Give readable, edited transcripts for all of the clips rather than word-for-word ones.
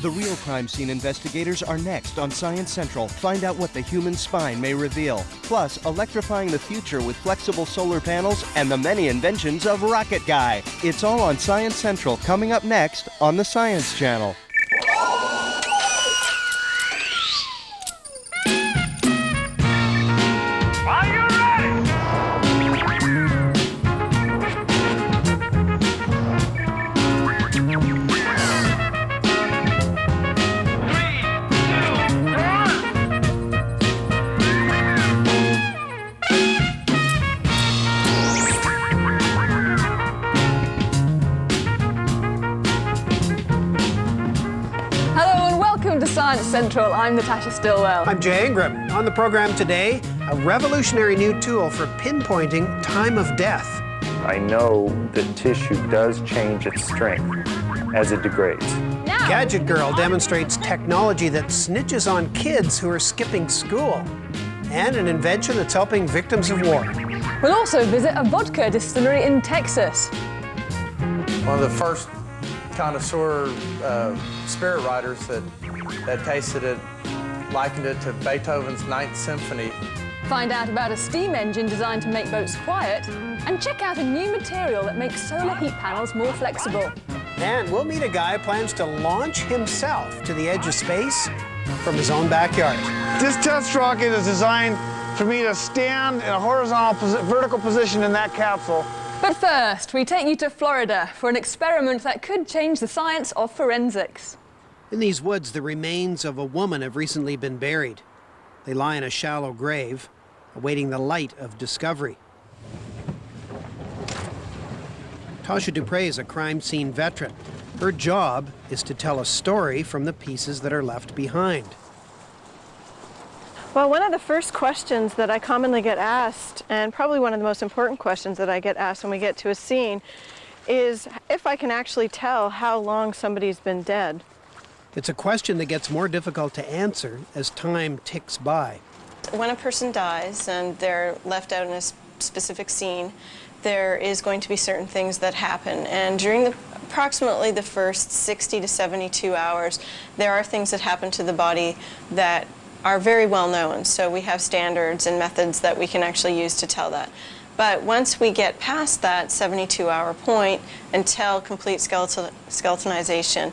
The real crime scene investigators are next on Science Central. Find out what the human spine may reveal. Plus, electrifying the future with flexible solar panels and the many inventions of Rocket Guy. It's all on Science Central, coming up next on the Science Channel. Science Central, I'm Natasha Stillwell. I'm Jay Ingram. On the program today, a revolutionary new tool for pinpointing time of death. I know that tissue does change its strength as it degrades. Now, Gadget Girl demonstrates technology that snitches on kids who are skipping school. And an invention that's helping victims of war. we'll also visit a vodka distillery in Texas. One of the first connoisseur spirit writers that tasted it likened it to Beethoven's Ninth Symphony. Find out about a steam engine designed to make boats quiet, and check out a new material that makes solar heat panels more flexible. And we'll meet a guy who plans to launch himself to the edge of space from his own backyard. This test rocket is designed for me to stand in a vertical position in that capsule. But first, we take you to Florida for an experiment that could change the science of forensics. In these woods, the remains of a woman have recently been buried. They lie in a shallow grave, awaiting the light of discovery. Tasha Dupre is a crime scene veteran. Her job is to tell a story from the pieces that are left behind. Well, one of the first questions that I commonly get asked, and probably one of the most important questions that I get asked when we get to a scene, is if I can actually tell how long somebody's been dead. It's a question that gets more difficult to answer as time ticks by. When a person dies and they're left out in a specific scene, there is going to be certain things that happen. And during approximately the first 60 to 72 hours, there are things that happen to the body that are very well known. So we have standards and methods that we can actually use to tell that. But once we get past that 72-hour point until complete skeletonization,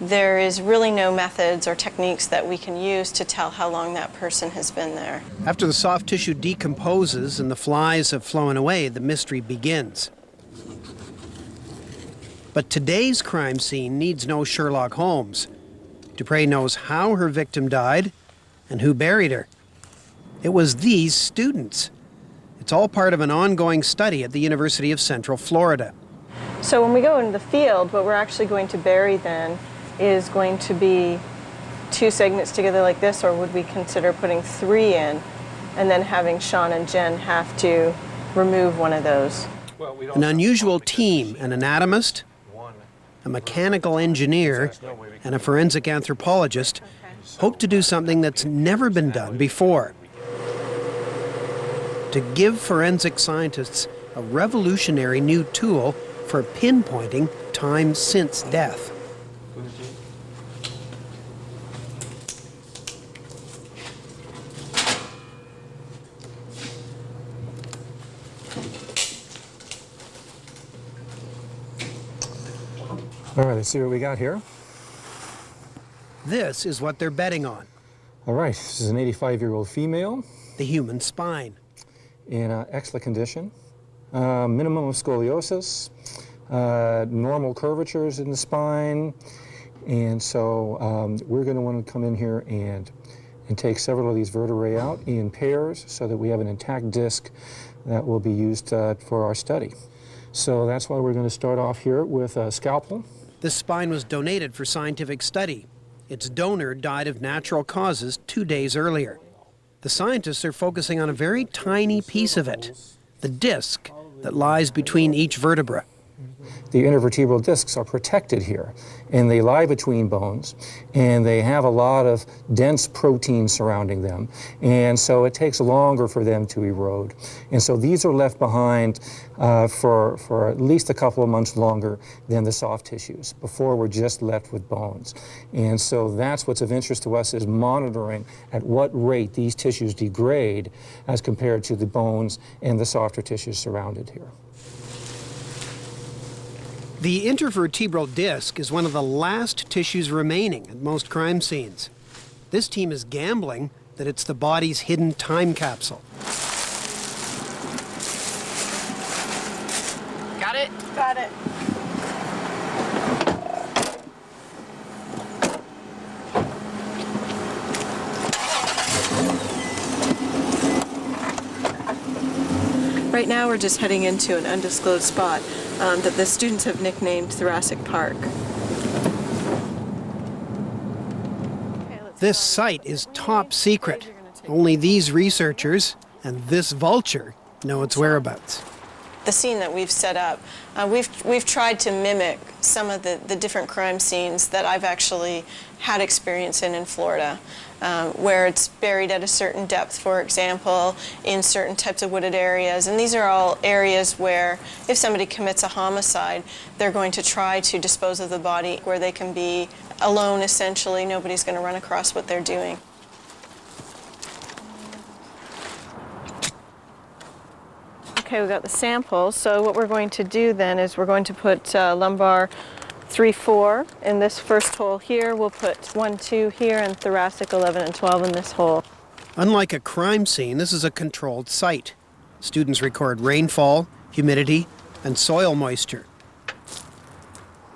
there is really no methods or techniques that we can use to tell how long that person has been there. After the soft tissue decomposes and the flies have flown away, the mystery begins. But today's crime scene needs no Sherlock Holmes. Dupre knows how her victim died and who buried her. It was these students. It's all part of an ongoing study at the University of Central Florida. So when we go into the field, what we're actually going to bury then is going to be 2 segments together like this, or would we consider putting 3 in and then having Sean and Jen have to remove one of those? An unusual team, an anatomist, a mechanical engineer, and a forensic anthropologist hope to do something that's never been done before. To give forensic scientists a revolutionary new tool for pinpointing time since death. All right, let's see what we got here. This is what they're betting on. All right, this is an 85-year-old female. The human spine. In excellent condition. Minimum of scoliosis, normal curvatures in the spine. And so we're going to want to come in here and take several of these vertebrae out in pairs so that we have an intact disc that will be used for our study. So that's why we're going to start off here with a scalpel. This spine was donated for scientific study. Its donor died of natural causes 2 days earlier. The scientists are focusing on a very tiny piece of it, the disc that lies between each vertebra. the intervertebral discs are protected here, and they lie between bones, and they have a lot of dense protein surrounding them, and so it takes longer for them to erode. And so these are left behind for at least a couple of months longer than the soft tissues. Before, we're just left with bones. And so that's what's of interest to us, is monitoring at what rate these tissues degrade as compared to the bones and the softer tissues surrounded here. The intervertebral disc is one of the last tissues remaining at most crime scenes. This team is gambling that it's the body's hidden time capsule. Got it? Got it. Right now we're just heading into an undisclosed spot that the students have nicknamed Thoracic Park. This site is top secret. Only these researchers and this vulture know its whereabouts. The scene that we've set up, we've tried to mimic some of the different crime scenes that I've actually had experience in Florida, where it's buried at a certain depth, for example, in certain types of wooded areas. And these are all areas where if somebody commits a homicide, they're going to try to dispose of the body where they can be alone, essentially. Nobody's going to run across what they're doing. Okay, we've got the samples. So what we're going to do then is we're going to put lumbar 3-4 in this first hole here. We'll put 1-2 here, and thoracic 11 and 12 in this hole. Unlike a crime scene, this is a controlled site. Students record rainfall, humidity, and soil moisture.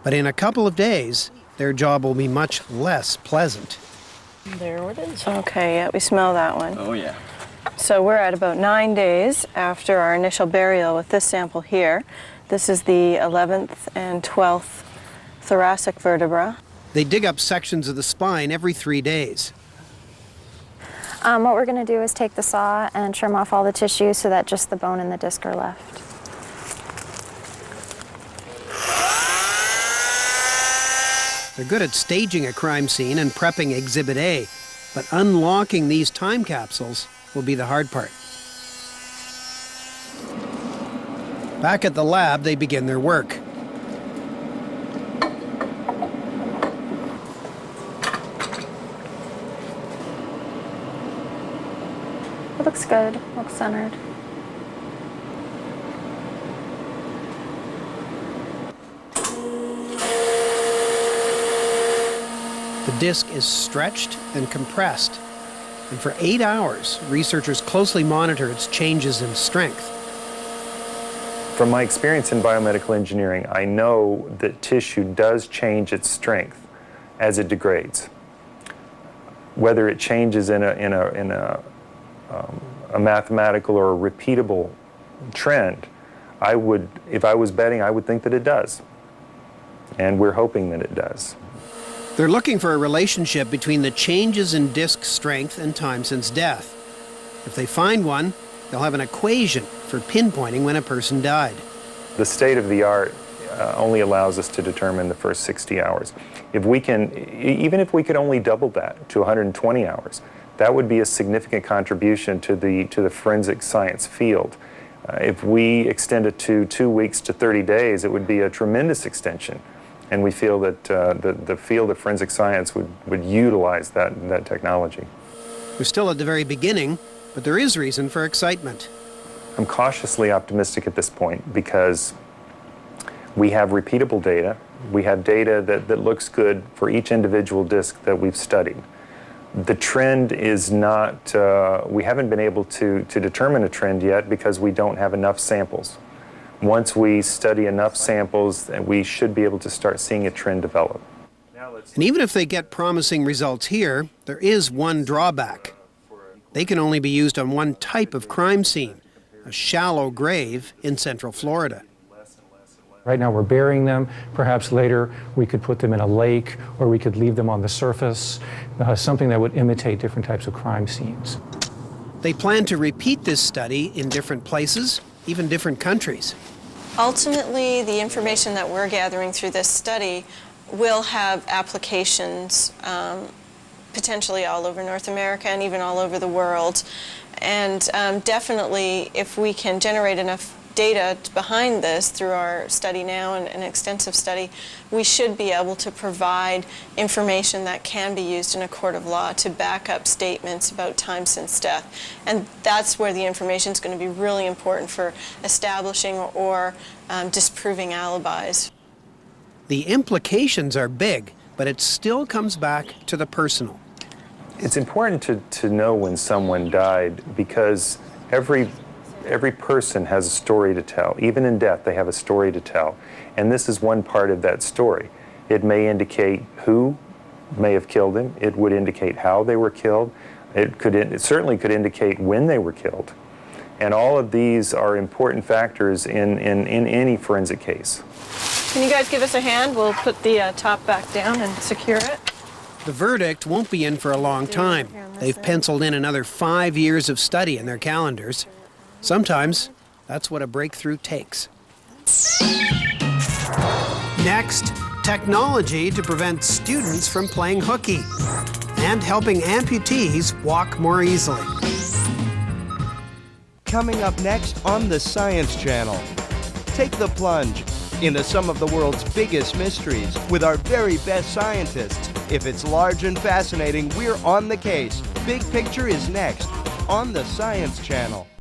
But in a couple of days, their job will be much less pleasant. There it is. Okay, yeah, we smell that one. Oh, yeah. So we're at about 9 days after our initial burial with this sample here. This is the 11th and 12th thoracic vertebra. They dig up sections of the spine every 3 days. What we're going to do is take the saw and trim off all the tissue so that just the bone and the disc are left. They're good at staging a crime scene and prepping Exhibit A, but unlocking these time capsules will be the hard part. Back at the lab, they begin their work. It looks good, looks centered. The disc is stretched and compressed, and for 8 hours, researchers closely monitor its changes in strength. From my experience in biomedical engineering, I know that tissue does change its strength as it degrades. Whether it changes in a mathematical or a repeatable trend, if I was betting, I would think that it does. And we're hoping that it does. They're looking for a relationship between the changes in disc strength and time since death. If they find one, they'll have an equation for pinpointing when a person died. The state of the art only allows us to determine the first 60 hours. If we can, even if we could only double that to 120 hours, that would be a significant contribution to the forensic science field. If we extend it to 2 weeks to 30 days, it would be a tremendous extension. And we feel that the field of forensic science would utilize that technology. We're still at the very beginning, but there is reason for excitement. I'm cautiously optimistic at this point because we have repeatable data. We have data that looks good for each individual disc that we've studied. The trend is not, we haven't been able to determine a trend yet because we don't have enough samples. Once we study enough samples, we should be able to start seeing a trend develop. And even if they get promising results here, there is one drawback. They can only be used on one type of crime scene, a shallow grave in Central Florida. Right now we're burying them. Perhaps later we could put them in a lake, or we could leave them on the surface, something that would imitate different types of crime scenes. They plan to repeat this study in different places, even different countries. Ultimately, the information that we're gathering through this study will have applications potentially all over North America and even all over the world. And definitely, if we can generate enough data behind this through our study now and an extensive study, we should be able to provide information that can be used in a court of law to back up statements about time since death. And that's where the information is going to be really important for establishing or disproving alibis. The implications are big, but it still comes back to the personal. It's important to know when someone died, because every person has a story to tell. Even in death, they have a story to tell. And this is one part of that story. It may indicate who may have killed him. It would indicate how they were killed. It certainly could indicate when they were killed. And all of these are important factors in any forensic case. Can you guys give us a hand? We'll put the top back down and secure it. The verdict won't be in for a long time. They've penciled in another 5 years of study in their calendars. Sometimes that's what a breakthrough takes. Next, technology to prevent students from playing hooky and helping amputees walk more easily. Coming up next on the Science Channel. Take the plunge into some of the world's biggest mysteries with our very best scientists. If it's large and fascinating, we're on the case. Big Picture is next on the Science Channel.